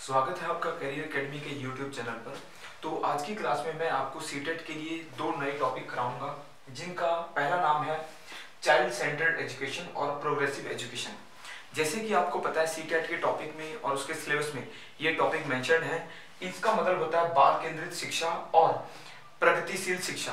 स्वागत है आपका करियर एकेडमी के यूट्यूब चैनल पर। तो आज की क्लास में मैं आपको सीटेट के लिए दो नए टॉपिक कराऊंगा, जिनका पहला नाम है चाइल्ड सेंटर्ड एजुकेशन और प्रोग्रेसिव एजुकेशन। जैसे कि आपको पता है सीटेट के टॉपिक में और उसके सिलेबस में ये टॉपिक मेंशन्ड है। इसका मतलब होता है बाल केंद्रित शिक्षा और प्रगतिशील शिक्षा।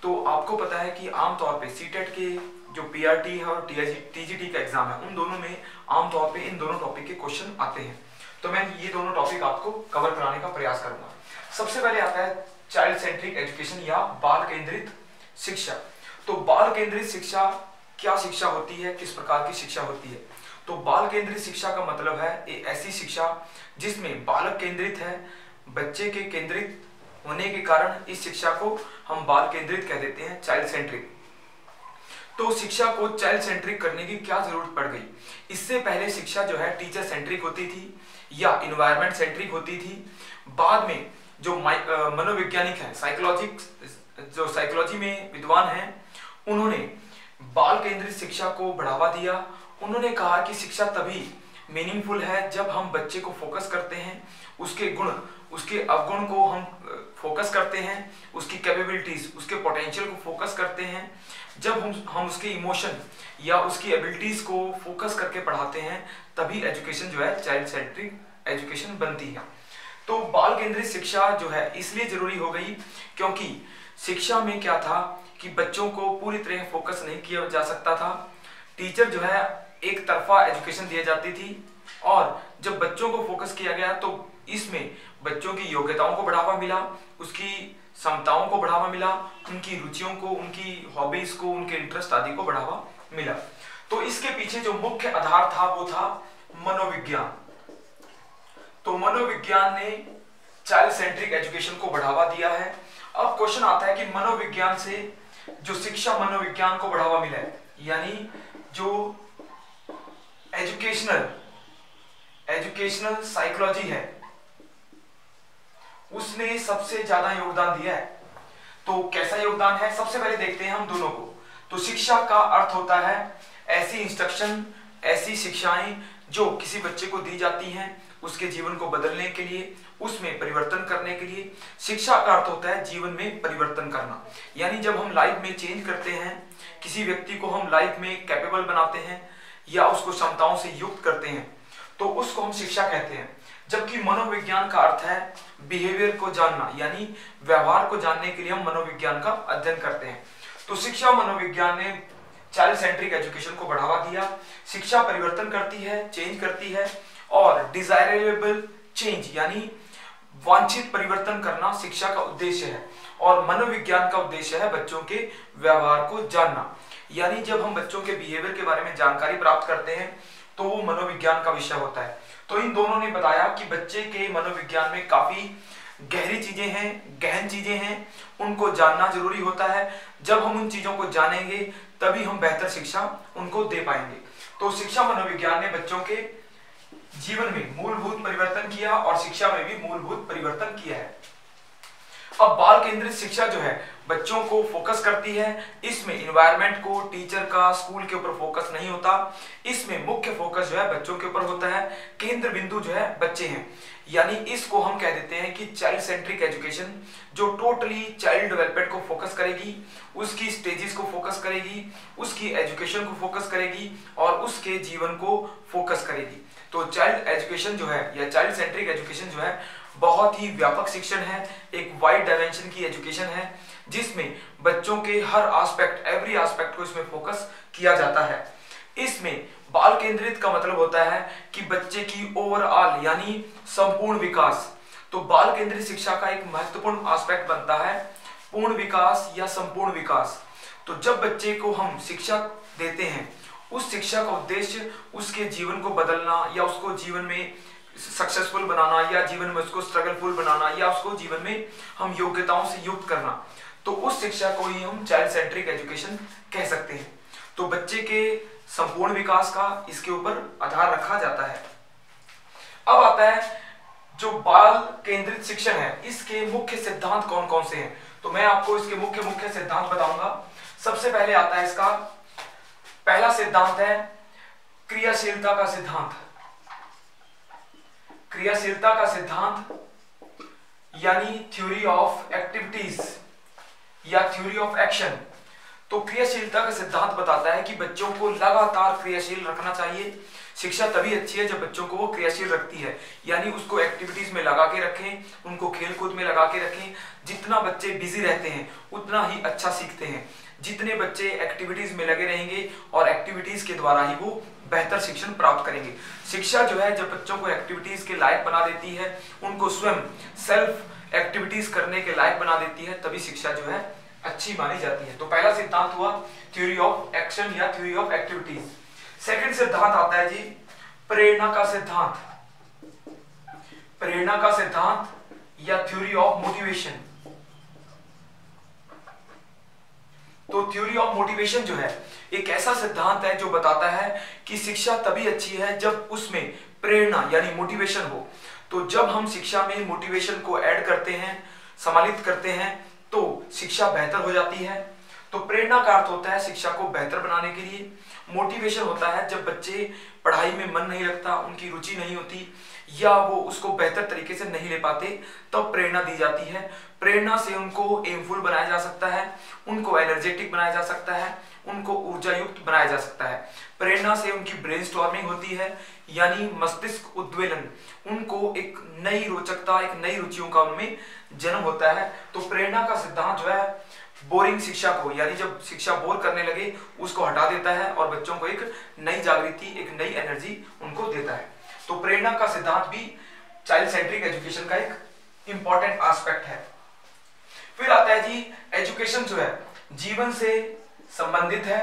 तो आपको पता है कि आमतौर पे सीटेट के जो पीआरटी है और टीजीटी का एग्जाम है, उन दोनों में आमतौर पे इन दोनों टॉपिक के क्वेश्चन आते हैं। तो मैं ये दोनों टॉपिक आपको कवर कराने का प्रयास करूंगा। सबसे पहले आता है चाइल्ड सेंट्रिक एजुकेशन या बाल केंद्रित शिक्षा। तो बाल केंद्रित शिक्षा क्या शिक्षा होती है, किस प्रकार की शिक्षा होती है? तो बाल केंद्रित शिक्षा का मतलब है एक ऐसी शिक्षा जिसमें बालक केंद्रित है, बच्चे के केंद्रित होने के कारण इस शिक्षा को हम बाल केंद्रित कह देते हैं, चाइल्ड सेंट्रिक। तो शिक्षा को चाइल्ड सेंट्रिक करने की क्या जरूरत पड़ गई? इससे पहले शिक्षा जो है टीचर सेंट्रिक होती थी या इन्वायरमेंट सेंट्रिक होती थी। बाद में जो मनोवैज्ञानिक है, साइकोलॉजी में विद्वान हैं, उन्होंने बाल केंद्रित शिक्षा को बढ़ावा दिया। उन्होंने कहा कि शिक्षा तभी मीनिंगफुल है जब हम बच्चे को फोकस करते हैं, उसके गुण, उसके अवगुण को हम फोकस करते हैं, उसकी कैपेबिलिटीज, उसके पोटेंशियल को फोकस करते हैं। जब हम उसके इमोशन या उसकी एबिलिटीज को फोकस करके पढ़ाते हैं, तभी एजुकेशन जो है चाइल्ड सेंट्रिक एजुकेशन बनती है। तो बाल केंद्रित शिक्षा जो है इसलिए जरूरी हो गई क्योंकि शिक्षा में क्या था कि बच्चों को पूरी तरह फोकस नहीं किया जा सकता था। टीचर जो है एक तरफा एजुकेशन दी जाती थी, और जब बच्चों को फोकस किया गया तो इसमें बच्चों की योग्यताओं को बढ़ावा मिला, उसकी क्षमताओं को बढ़ावा मिला, उनकी रुचियों को, उनकी हॉबीज को, उनके इंटरेस्ट आदि को बढ़ावा मिला। तो इसके पीछे जो मुख्य आधार था वो था मनोविज्ञान। तो मनोविज्ञान ने चाइल्ड सेंट्रिक एजुकेशन को बढ़ावा दिया है। अब क्वेश्चन आता है कि मनोविज्ञान से जो शिक्षा मनोविज्ञान को बढ़ावा मिला है, यानी जो एजुकेशनल साइकोलॉजी है, उसने सबसे ज्यादा योगदान दिया है। तो कैसा योगदान है, सबसे पहले देखते हैं हम दोनों को। तो शिक्षा का अर्थ होता है ऐसी इंस्ट्रक्शन, ऐसी शिक्षाएं जो किसी बच्चे को दी जाती हैं उसके जीवन को बदलने के लिए, उसमें परिवर्तन करने के लिए। शिक्षा का अर्थ होता है जीवन में परिवर्तन करना, यानी जब हम लाइफ में चेंज करते हैं, किसी व्यक्ति को हम लाइफ में कैपेबल बनाते हैं या उसको क्षमताओं से युक्त करते हैं, तो उसको हम शिक्षा कहते हैं। जबकि मनोविज्ञान का अर्थ है बिहेवियर को जानना, यानी व्यवहार को जानने के लिए हम मनोविज्ञान का अध्ययन करते हैं। तो शिक्षा मनोविज्ञान ने चाइल्ड सेंट्रिक एजुकेशन को बढ़ावा दिया। शिक्षा परिवर्तन करती है, चेंज करती है, और डिजायरेबल चेंज यानी वांछित परिवर्तन करना शिक्षा का उद्देश्य है। और मनोविज्ञान का उद्देश्य है बच्चों के व्यवहार को जानना, यानी जब हम बच्चों के बिहेवियर के बारे में जानकारी प्राप्त करते हैं तो वो मनोविज्ञान का विषय होता है। तो इन दोनों ने बताया कि बच्चे के मनोविज्ञान में काफी गहरी चीजें हैं, गहन चीजें हैं, उनको जानना जरूरी होता है। जब हम उन चीजों को जानेंगे तभी हम बेहतर शिक्षा उनको दे पाएंगे। तो शिक्षा मनोविज्ञान ने बच्चों के जीवन में मूलभूत परिवर्तन किया और शिक्षा में भी मूलभूत परिवर्तन किया है। अब बाल केंद्रित शिक्षा जो है बच्चों को फोकस करती है। इसमें इन्वायरमेंट को, टीचर का, स्कूल के ऊपर फोकस नहीं होता। इसमें मुख्य फोकस जो है बच्चों के ऊपर होता है। केंद्र बिंदु जो है बच्चे हैं, यानी इसको हम कह देते हैं कि चाइल्ड सेंट्रिक एजुकेशन, जो टोटली चाइल्ड डेवलपमेंट को फोकस करेगी, उसकी स्टेजेस को फोकस करेगी, उसकी एजुकेशन को फोकस करेगी और उसके जीवन को फोकस करेगी। तो चाइल्ड एजुकेशन जो है या चाइल्ड सेंट्रिक एजुकेशन जो है बहुत ही व्यापक शिक्षण है, एक वाइड डायमेंशन की एजुकेशन है, जिसमें बच्चों के हर एस्पेक्ट, एवरी एस्पेक्ट को इसमें फोकस किया जाता है। इसमें बाल केंद्रित का मतलब होता है कि बच्चे की ओवरऑल यानी संपूर्ण विकास। तो बाल केंद्रित शिक्षा का एक महत्वपूर्ण एस्पेक्ट बनता है पूर्ण विकास या संपूर्ण विकास। तो जब बच्चे को हम शिक्षा देते हैं, उस शिक्षा का उद्देश्य उसके जीवन को बदलना या उसको जीवन में सक्सेसफुल बनाना या जीवन में उसको स्ट्रगलफुल बनाना या उसको जीवन में हम योग्यताओं से युक्त करना, तो उस शिक्षा को ही हम चाइल्ड सेंट्रिक एजुकेशन कह सकते हैं। तो बच्चे के संपूर्ण विकास का इसके ऊपर आधार रखा जाता है। अब आता है जो बाल केंद्रित शिक्षण है, इसके मुख्य सिद्धांत कौन कौन से हैं। तो मैं आपको इसके मुख्य सिद्धांत बताऊंगा। सबसे पहले आता है इसका पहला सिद्धांत है क्रियाशीलता का सिद्धांत। क्रियाशीलता का सिद्धांत यानी थ्योरी ऑफ एक्टिविटीज या थ्योरी ऑफ एक्शन। तो क्रियाशीलता का सिद्धांत बताता है कि बच्चों को लगातार क्रियाशील रखना चाहिए। शिक्षा तभी अच्छी है जब बच्चों को वो क्रियाशील रखती है, यानी उसको एक्टिविटीज में लगा के रखें, उनको खेल कूद में लगा के रखें। जितना बच्चे बिजी रहते हैं उतना ही अच्छा सीखते हैं। जितने बच्चे एक्टिविटीज में लगे रहेंगे और एक्टिविटीज के द्वारा ही वो बेहतर शिक्षण प्राप्त करेंगे। शिक्षा जो है जब बच्चों को एक्टिविटीज के लायक बना देती है, उनको स्वयं सेल्फ एक्टिविटीज करने के लायक बना देती है, तभी शिक्षा जो है अच्छी मानी जाती है। तो पहला सिद्धांत हुआ थ्योरी ऑफ एक्शन या थ्योरी ऑफ एक्टिविटीज। सेकंड सिद्धांत आता है जी प्रेरणा का सिद्धांत। प्रेरणा का सिद्धांत या थ्योरी ऑफ मोटिवेशन। तो थ्योरी ऑफ मोटिवेशन जो है एक ऐसा सिद्धांत है जो बताता है कि शिक्षा तभी अच्छी है जब उसमें प्रेरणा यानी मोटिवेशन हो। तो जब हम शिक्षा में मोटिवेशन को ऐड करते हैं, सम्मिलित करते हैं, तो शिक्षा बेहतर हो जाती है। तो प्रेरणा का अर्थ होता है शिक्षा को बेहतर बनाने के लिए। मोटिवेशन होता है जब बच्चे पढ़ाई में मन नहीं लगता, उनकी रुचि नहीं होती या वो उसको बेहतर तरीके से नहीं ले पाते, तब तो प्रेरणा दी जाती है। प्रेरणा से उनको एमफुल बनाया जा सकता है, उनको एनर्जेटिक बनाया जा सकता है, उनको ऊर्जा युक्त बनाया जा सकता है। प्रेरणा से उनकी ब्रेनस्टॉर्मिंग होती है, यानी मस्तिष्क उद्वेलन, उनको एक नई रोचकता, एक नई रुचियों का उनमें जन्म होता है। तो प्रेरणा का सिद्धांत जो है बोरिंग शिक्षा को, यानी जब शिक्षा बोर करने लगे उसको हटा देता है और बच्चों को एक नई जागृति, एक नई एनर्जी उनको देता है। तो प्रेरणा का सिद्धांत भी चाइल्ड सेंट्रिक एजुकेशन का एक इंपॉर्टेंट एस्पेक्ट है। फिर आता है जी एजुकेशन जो है जीवन से संबंधित है,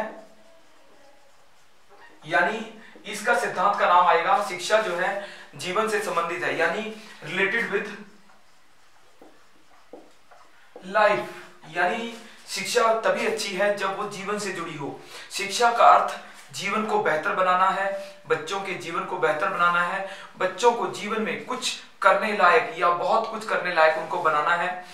यानी इसका सिद्धांत का नाम आएगा शिक्षा जो है जीवन से संबंधित है, यानी रिलेटेड विद लाइफ। यानी शिक्षा तभी अच्छी है जब वो जीवन से जुड़ी हो। शिक्षा का अर्थ जीवन को बेहतर बनाना है, बच्चों के जीवन को बेहतर बनाना है, बच्चों को जीवन में कुछ करने लायक या बहुत कुछ करने लायक उनको बनाना है।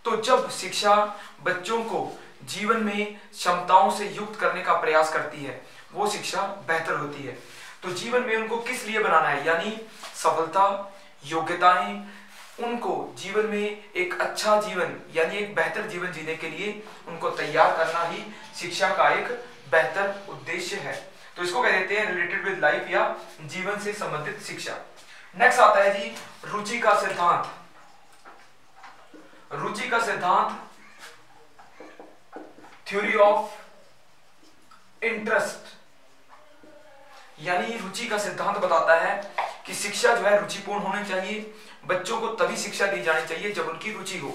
तो जब शिक्षा बच्चों को जीवन में क्षमताओं से युक्त करने का प्रयास करती है, वो शिक्षा बेहतर होती है। तो जीवन में उनको किस लिए बनाना है, यानी सफलता, योग्यताएं, उनको जीवन में एक अच्छा जीवन यानी एक बेहतर जीवन जीने के लिए उनको तैयार करना ही शिक्षा का एक बेहतर उद्देश्य है। तो इसको कह देते हैं रिलेटेड विद लाइफ या जीवन से संबंधित शिक्षा। नेक्स्ट आता है जी रुचि का सिद्धांत। रुचि का सिद्धांत थ्योरी ऑफ इंटरेस्ट, यानी रुचि का सिद्धांत बताता है कि शिक्षा जो है रुचिपूर्ण होनी चाहिए। बच्चों को तभी शिक्षा दी जानी चाहिए जब उनकी रुचि हो।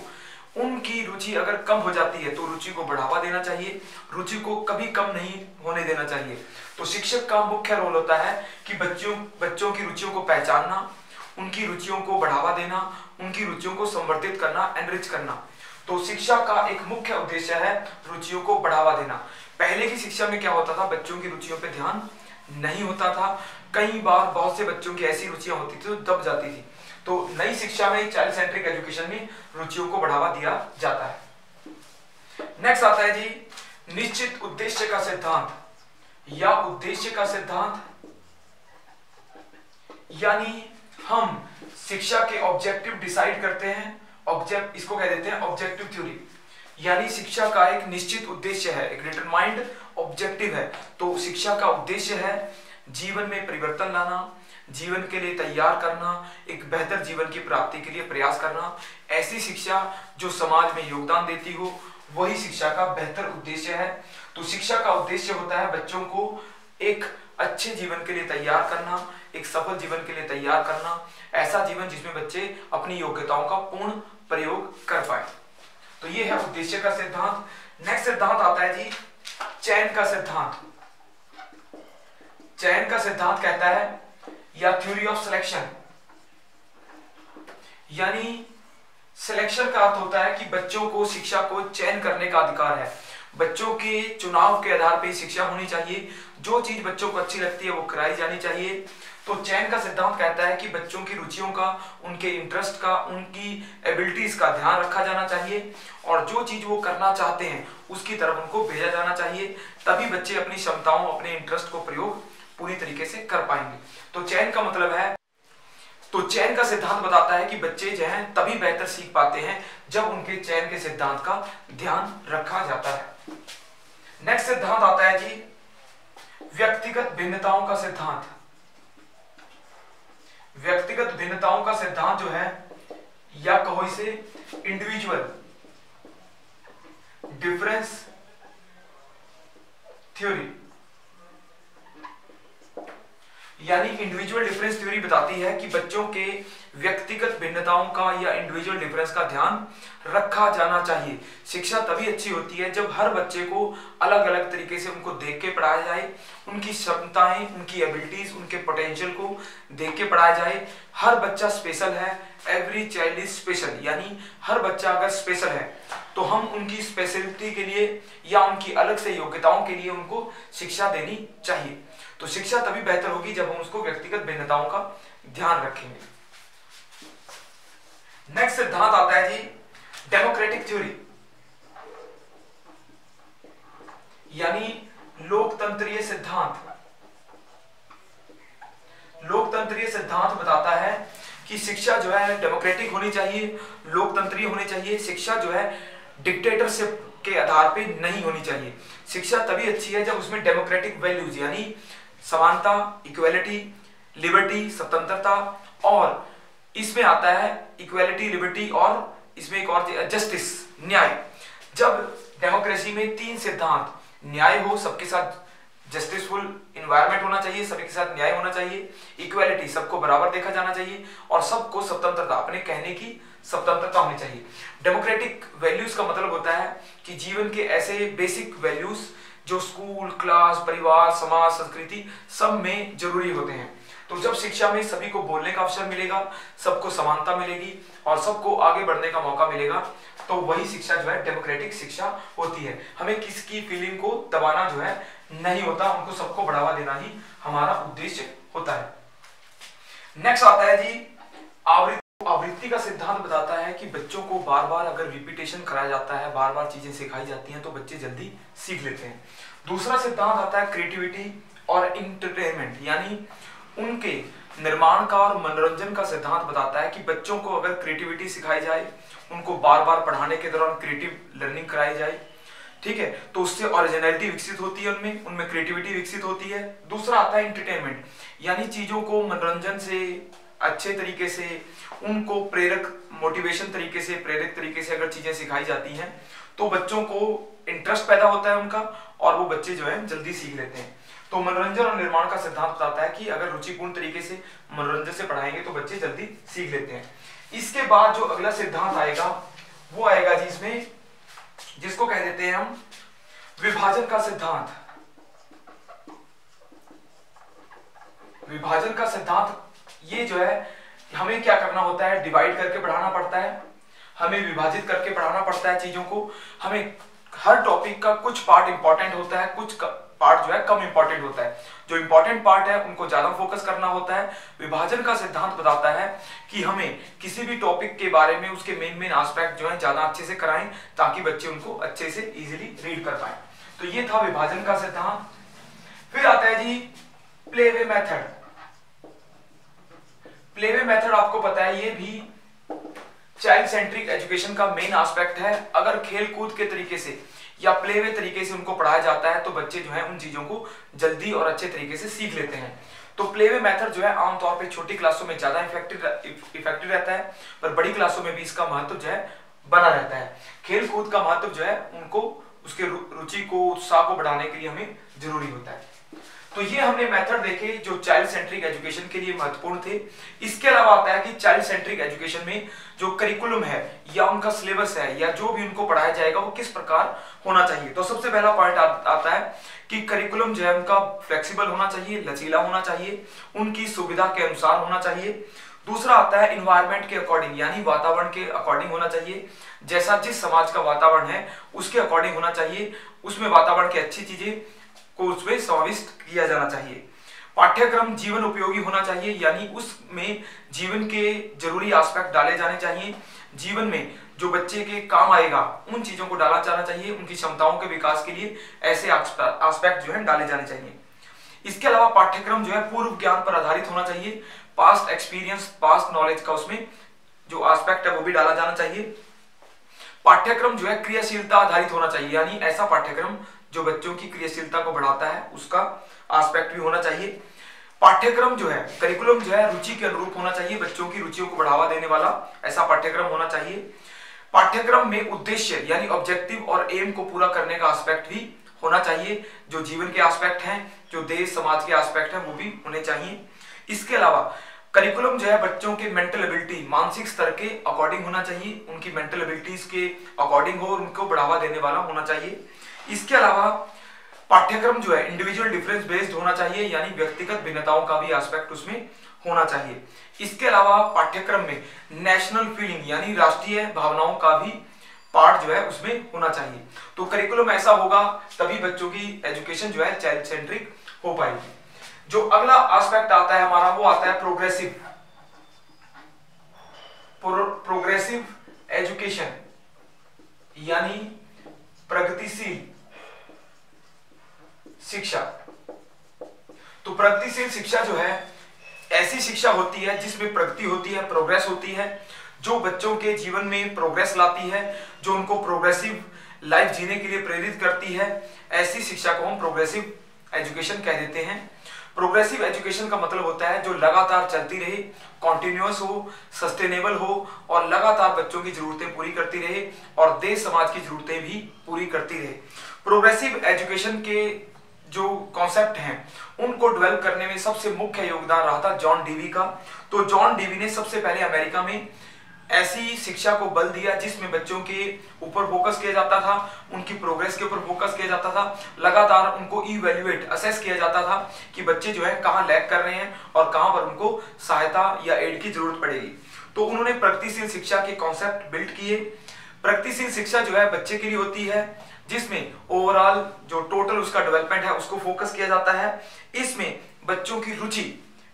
उनकी रुचि अगर कम हो जाती है तो रुचि को बढ़ावा देना चाहिए, रुचि को कभी कम नहीं होने देना चाहिए। तो शिक्षक का मुख्य रोल होता है कि बच्चों की रुचियों को पहचानना, उनकी रुचियों को बढ़ावा देना, उनकी रुचियों को संवर्धित करना, एनरिच करना। तो शिक्षा का एक मुख्य उद्देश्य है रुचियों को बढ़ावा देना। पहले की शिक्षा में क्या होता था, बच्चों की रुचियों पर ध्यान नहीं होता था। कई बार बहुत से बच्चों की ऐसी रुचियां होती थी जो दब जाती थी। तो नई शिक्षा में, चाइल्ड सेंट्रिक एजुकेशन में रुचियों को बढ़ावा दिया जाता है। नेक्स्ट आता है जी निश्चित उद्देश्य का सिद्धांत या उद्देश्य का सिद्धांत, यानी हम शिक्षा के ऑब्जेक्टिव डिसाइड करते हैं। ऑब्जेक्ट इसको कह देते हैं ऑब्जेक्टिव थ्योरी, यानी शिक्षा का एक निश्चित उद्देश्य है, एक डिटरमाइंड ऑब्जेक्टिव है। तो शिक्षा का उद्देश्य है जीवन में परिवर्तन लाना, जीवन के लिए तैयार करना, एक बेहतर जीवन की प्राप्ति के लिए प्रयास करना। ऐसी शिक्षा जो समाज में योगदान देती हो, वही शिक्षा का बेहतर उद्देश्य है। तो शिक्षा का उद्देश्य होता है बच्चों को एक अच्छे जीवन के लिए तैयार करना, एक सफल जीवन के लिए तैयार करना, ऐसा जीवन जिसमें बच्चे अपनी योग्यताओं का पूर्ण प्रयोग कर पाए। तो ये है उद्देश्य का सिद्धांत। नेक्स्ट सिद्धांत आता है जी चयन का सिद्धांत। चयन का सिद्धांत कहता है या थ्योरी ऑफ सिलेक्शन, यानी सिलेक्शन का अर्थ होता है कि बच्चों को शिक्षा को चयन करने का अधिकार है। बच्चों के चुनाव के आधार पर शिक्षा होनी चाहिए। जो चीज बच्चों को अच्छी लगती है वो कराई जानी चाहिए। तो चयन का सिद्धांत कहता है कि बच्चों की रुचियों का, उनके इंटरेस्ट का, उनकी एबिलिटीज का ध्यान रखा जाना चाहिए और जो चीज वो करना चाहते हैं उसकी तरफ उनको भेजा जाना चाहिए। तभी बच्चे अपनी क्षमताओं, अपने इंटरेस्ट को प्रयोग पूरी तरीके से कर पाएंगे। तो चयन का मतलब है तो चयन का सिद्धांत बताता है कि बच्चे जो हैं तभी बेहतर सीख पाते हैं जब उनके चयन के सिद्धांत का ध्यान रखा जाता है। नेक्स्ट सिद्धांत आता है जी व्यक्तिगत भिन्नताओं का सिद्धांत। व्यक्तिगत भिन्नताओं का सिद्धांत जो है, या कहो इसे इंडिविजुअल डिफरेंस थ्योरी, यानी इंडिविजुअल डिफरेंस थ्योरी बताती है कि बच्चों के व्यक्तिगत भिन्नताओं का या इंडिविजुअल डिफरेंस का ध्यान रखा जाना चाहिए। शिक्षा तभी अच्छी होती है जब हर बच्चे को अलग अलग तरीके से उनको देख के पढ़ाया जाए, उनकी क्षमताएं, उनकी एबिलिटीज, उनके पोटेंशियल को देख के पढ़ाया जाए। हर बच्चा स्पेशल है, एवरी चाइल्ड इज स्पेशल, यानी हर बच्चा अगर स्पेशल है तो हम उनकी स्पेशलिटी के लिए या उनकी अलग से योग्यताओं के लिए उनको शिक्षा देनी चाहिए। तो शिक्षा तभी बेहतर होगी जब हम उसको व्यक्तिगत भिन्नताओं का ध्यान रखेंगे। नेक्स्ट सिद्धांत आता है जी डेमोक्रेटिक थ्योरी, यानी लोकतंत्रीय सिद्धांत। लोकतंत्रीय सिद्धांत बताता है कि शिक्षा जो है डेमोक्रेटिक होनी चाहिए, लोकतंत्रीय होनी चाहिए। शिक्षा जो है डिक्टेटरशिप के आधार पे नहीं होनी चाहिए। शिक्षा तभी अच्छी है जब उसमें डेमोक्रेटिक वैल्यूज यानी समानता, इक्वेलिटी, लिबर्टी, स्वतंत्रता, और इसमें आता है इक्वेलिटी, लिबर्टी और इसमें एक और जस्टिस, न्याय। जब डेमोक्रेसी में तीन सिद्धांत, न्याय हो, सबके साथ जस्टिसफुल इन्वायरमेंट होना चाहिए, सबके साथ न्याय होना चाहिए, इक्वेलिटी, सबको बराबर देखा जाना चाहिए, और सबको स्वतंत्रता, अपने कहने की स्वतंत्रता होनी चाहिए। डेमोक्रेटिक वैल्यूज का मतलब होता है कि जीवन के ऐसे बेसिक वैल्यूज जो स्कूल, क्लास, परिवार, समाज, संस्कृति सब में जरूरी होते हैं। तो जब शिक्षा में सभी को बोलने का अवसर मिलेगा, सबको समानता मिलेगी और सबको आगे बढ़ने का मौका मिलेगा, तो वही शिक्षा जो है डेमोक्रेटिक शिक्षा होती है। हमें किसकी फीलिंग को दबाना जो है नहीं होता, उनको सबको बढ़ावा देना ही हमारा उद्देश्य होता है। नेक्स्ट आता है जी आवृत्ति का सिद्धांत बताता है कि बच्चों को बार बार अगर रिपीटेशन कराया जाता है, बार बार चीजें सिखाई जाती हैं तो बच्चे जल्दी सीख लेते हैं। दूसरा सिद्धांत आता है क्रिएटिविटी और एंटरटेनमेंट, यानी उनके निर्माण का और मनोरंजन का सिद्धांत बताता है कि बच्चों को अगर क्रिएटिविटी सिखाई जाए, उनको बार बार पढ़ाने के दौरान क्रिएटिव लर्निंग कराई जाए, ठीक है, तो उससे ओरिजिनलिटी विकसित होती है, उनमें क्रिएटिविटी विकसित होती है। दूसरा आता है एंटरटेनमेंट, यानी चीजों को मनोरंजन से, अच्छे तरीके से, उनको प्रेरक मोटिवेशन तरीके से, प्रेरक तरीके से अगर चीजें सिखाई जाती हैं तो बच्चों को इंटरेस्ट पैदा होता है उनका, और वो बच्चे जो है जल्दी सीख लेते हैं। तो मनोरंजन और निर्माण का सिद्धांत बताता है कि अगर रुचिपूर्ण तरीके से मनोरंजन से पढ़ाएंगे तो बच्चे जल्दी सीख लेते हैं। इसके बाद जो अगला सिद्धांत आएगा वो आएगा जी इसमें, जिसको कह देते हैं हम विभाजन का सिद्धांत। विभाजन का सिद्धांत ये जो है, हमें क्या करना होता है, डिवाइड करके पढ़ाना पड़ता है, हमें विभाजित करके पढ़ाना पड़ता है चीजों को। हमें हर टॉपिक का कुछ पार्ट इंपॉर्टेंट होता है, कुछ पार्ट जो है कम इंपॉर्टेंट होता है। जो इंपॉर्टेंट पार्ट है उनको ज्यादा फोकस करना होता है। विभाजन का सिद्धांत बताता है कि हमें किसी भी टॉपिक के बारे में उसके मेन एस्पेक्ट जो है ज्यादा अच्छे से कराएं ताकि बच्चे उनको अच्छे से इजीली रीड कर पाए। तो ये था विभाजन का सिद्धांत। फिर आता है जी प्लेवे मेथड। प्लेवे मेथड आपको पता है ये भी चाइल्ड सेंट्रिक एजुकेशन का मेन एस्पेक्ट है। अगर खेल कूद के तरीके से या प्लेवे तरीके से उनको पढ़ाया जाता है तो बच्चे जो है उन चीजों को जल्दी और अच्छे तरीके से सीख लेते हैं। तो प्लेवे मेथड जो है आमतौर पे छोटी क्लासों में ज्यादा इफेक्टिव रहता है, पर बड़ी क्लासों में भी इसका महत्व जो है बना रहता है। खेल कूद का महत्व जो है उनको उसके रुचि को, उत्साह को बढ़ाने के लिए हमें जरूरी होता है। तो ये हमने मेथड देखे जो चाइल्ड सेंट्रिक एजुकेशन के लिए महत्वपूर्ण थे। इसके अलावा आता है कि चाइल्ड सेंट्रिक एजुकेशन में जो करिकुलम है या उनका सिलेबस है या जो भी उनको पढ़ाया जाएगा वो किस प्रकार होना चाहिए। तो सबसे पहला पॉइंट आता है कि करिकुलम जो है उनका फ्लेक्सिबल होना चाहिए, लचीला होना चाहिए, उनकी सुविधा के अनुसार होना चाहिए। दूसरा आता है इन्वायरमेंट के अकॉर्डिंग, यानी वातावरण के अकॉर्डिंग होना चाहिए। जैसा जिस समाज का वातावरण है उसके अकॉर्डिंग होना चाहिए, उसमें वातावरण की अच्छी चीजें को उसमें समाविष्ट किया जाना चाहिए। पाठ्यक्रम जीवन उपयोगी होना चाहिए, यानी उसमें जीवन के जरूरी एस्पेक्ट डाले जाने चाहिए। जीवन में जो बच्चे के काम आएगा उन चीजों को डाला जाना चाहिए। उनकी क्षमताओं के विकास के लिए ऐसे एस्पेक्ट जो है डाले जाने चाहिए। इसके अलावा पाठ्यक्रम जो है पूर्व ज्ञान पर आधारित होना चाहिए। पास्ट एक्सपीरियंस, पास्ट नॉलेज का उसमें जो एस्पेक्ट है वो भी डाला जाना चाहिए। पाठ्यक्रम जो है क्रियाशीलता आधारित होना चाहिए, यानी ऐसा पाठ्यक्रम जो बच्चों की क्रियाशीलता को बढ़ाता है, उसका एस्पेक्ट भी होना चाहिए। पाठ्यक्रम जो है, करिकुलम जो है रुचि के अनुरूप होना चाहिए, बच्चों की रुचियों को बढ़ावा देने वाला ऐसा पाठ्यक्रम होना चाहिए। पाठ्यक्रम में उद्देश्य यानी ऑब्जेक्टिव और एम को पूरा करने का एस्पेक्ट भी होना चाहिए। जो जीवन के एस्पेक्ट हैं, जो देश समाज के एस्पेक्ट हैं, वो भी होने चाहिए। इसके अलावा करिकुलम जो है बच्चों के मेंटल एबिलिटी, मानसिक स्तर के अकॉर्डिंग होना चाहिए, उनकी मेंटल एबिलिटीज के अकॉर्डिंग हो और उनको बढ़ावा देने वाला होना चाहिए। इसके अलावा पाठ्यक्रम जो है इंडिविजुअल डिफरेंस बेस्ड होना चाहिए, यानी व्यक्तिगत भिन्नताओं का भी एस्पेक्ट उसमें होना चाहिए। इसके अलावा पाठ्यक्रम में नेशनल फीलिंग यानी राष्ट्रीय भावनाओं का भी पार्ट जो है उसमें होना चाहिए। तो करिकुलम ऐसा होगा तभी बच्चों की एजुकेशन जो है चाइल्ड सेंट्रिक हो पाएगी। जो अगला एस्पेक्ट आता है हमारा, वो आता है प्रोग्रेसिव एजुकेशन, यानी प्रगतिशील शिक्षा। तो प्रगतिशील शिक्षा जो है ऐसी शिक्षा होती है जिसमें प्रगति होती है, प्रोग्रेस होती है, जो बच्चों के जीवन में प्रोग्रेस लाती है, जो उनको प्रोग्रेसिव लाइफ जीने के लिए प्रेरित करती है। ऐसी शिक्षा को हम प्रोग्रेसिव एजुकेशन कह देते हैं। प्रोग्रेसिव एजुकेशन का मतलब होता है जो लगातार चलती रहे, कॉन्टिन्यूअस हो, सस्टेनेबल हो और लगातार बच्चों की जरूरतें पूरी करती रहे और देश समाज की जरूरतें भी पूरी करती रहे। प्रोग्रेसिव एजुकेशन के जो कॉन्सेप्ट हैं उनको डेवलप करने में सबसे मुख्य योगदान रहा था जॉन डीवी का। तो जॉन डीवी ने सबसे पहले अमेरिका में ऐसी शिक्षा को बल दिया जिसमें बच्चों के ऊपर फोकस किया जाता था, उनकी प्रोग्रेस के ऊपर फोकस किया जाता था, लगातार उनको इवैल्यूएट असेस किया जाता था कि बच्चे जो है कहाँ लैग कर रहे हैं और कहाँ पर उनको सहायता या एड की जरूरत पड़ेगी। तो उन्होंने प्रगतिशील शिक्षा के कॉन्सेप्ट बिल्ड किए। प्रगतिशील शिक्षा जो है बच्चे के लिए होती है जिसमें ओवरऑल जो टोटल उसका डेवलपमेंट है उसको फोकस किया जाता है। इसमें बच्चों की रुचि,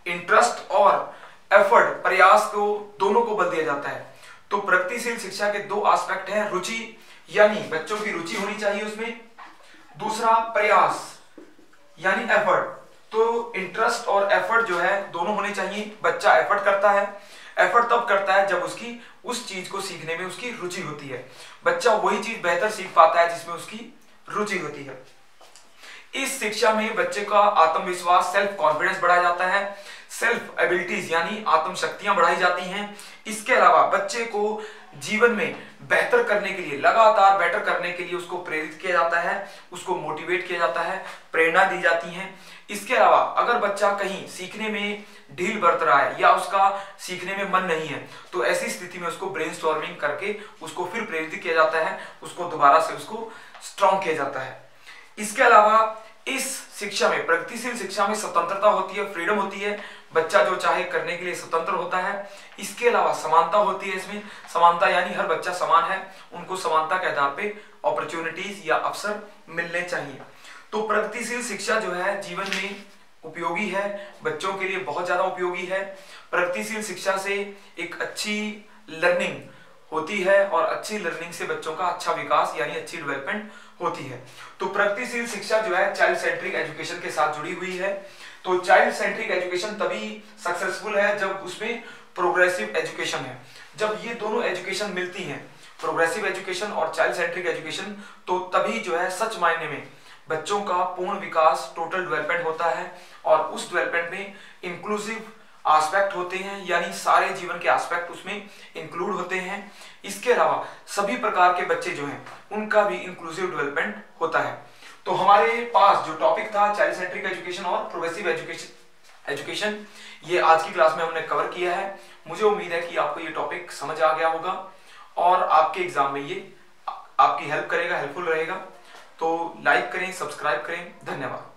इंटरेस्ट और एफर्ट, प्रयास को दोनों को बल दिया जाता है। तो प्रगतिशील शिक्षा के दो एस्पेक्ट हैं, रुचि यानी बच्चों की रुचि होनी चाहिए उसमें, दूसरा प्रयास यानी एफर्ट। तो इंटरेस्ट और एफर्ट जो है दोनों होने चाहिए। बच्चा एफर्ट करता है, एफर्ट तब करता है जब उसकी उस चीज को सीखने में उसकी रुचि होती है। बच्चा वही चीज बेहतर सीख पाता है जिसमें उसकी रुचि होती है। इस शिक्षा में बच्चे का आत्मविश्वास, सेल्फ कॉन्फिडेंस बढ़ाया जाता है, सेल्फ एबिलिटीज यानी आत्म शक्तियां बढ़ाई जाती हैं। इसके अलावा बच्चे को जीवन में बेहतर करने के लिए, लगातार बेटर करने के लिए उसको प्रेरित किया जाता है, उसको मोटिवेट किया जाता है, प्रेरणा दी जाती है। इसके अलावा अगर बच्चा कहीं सीखने में ढील बरत रहा है या उसका सीखने में मन नहीं है तो ऐसी स्थिति में उसको ब्रेनस्टॉर्मिंग करके उसको फिर प्रेरित किया जाता है, उसको दोबारा से उसको स्ट्रॉन्ग किया जाता है। इसके अलावा इस शिक्षा में, प्रगतिशील शिक्षा में स्वतंत्रता होती है, फ्रीडम होती है, बच्चा जो चाहे करने के लिए स्वतंत्र होता है। इसके अलावा समानता होती है इसमें, समानता यानी हर बच्चा समान है, उनको समानता के आधार पे अपॉर्चुनिटीज या अवसर मिलने चाहिए। तो प्रगतिशील शिक्षा जो है जीवन में उपयोगी है, बच्चों के लिए बहुत ज्यादा उपयोगी है। प्रगतिशील शिक्षा से एक अच्छी लर्निंग होती है और अच्छी लर्निंग से बच्चों का अच्छा विकास यानी अच्छी डेवलपमेंट होती है। तो प्रगतिशील शिक्षा जो है चाइल्ड सेंट्रिक एजुकेशन के साथ जुड़ी हुई है। तो चाइल्ड सेंट्रिक एजुकेशन तभी सक्सेसफुल है जब उसमें प्रोग्रेसिव एजुकेशन है। जब ये दोनों एजुकेशन मिलती हैं, प्रोग्रेसिव एजुकेशन और चाइल्ड सेंट्रिक एजुकेशन, तो तभी जो है सच मायने में बच्चों का पूर्ण विकास, टोटल डेवलपमेंट होता है और उस डेवलपमेंट में इंक्लूसिव एस्पेक्ट होते हैं, यानी सारे जीवन के एस्पेक्ट उसमें इंक्लूड होते हैं। इसके अलावा सभी प्रकार के बच्चे जो हैं उनका भी इंक्लूसिव डेवलपमेंट होता है। तो हमारे पास जो टॉपिक था चाइल्ड सेंट्रिक एजुकेशन और प्रोग्रेसिव एजुकेशन, ये आज की क्लास में हमने कवर किया है। मुझे उम्मीद है कि आपको ये टॉपिक समझ आ गया होगा और आपके एग्जाम में ये आपकी हेल्प करेगा, हेल्पफुल रहेगा। तो लाइक करें, सब्सक्राइब करें। धन्यवाद।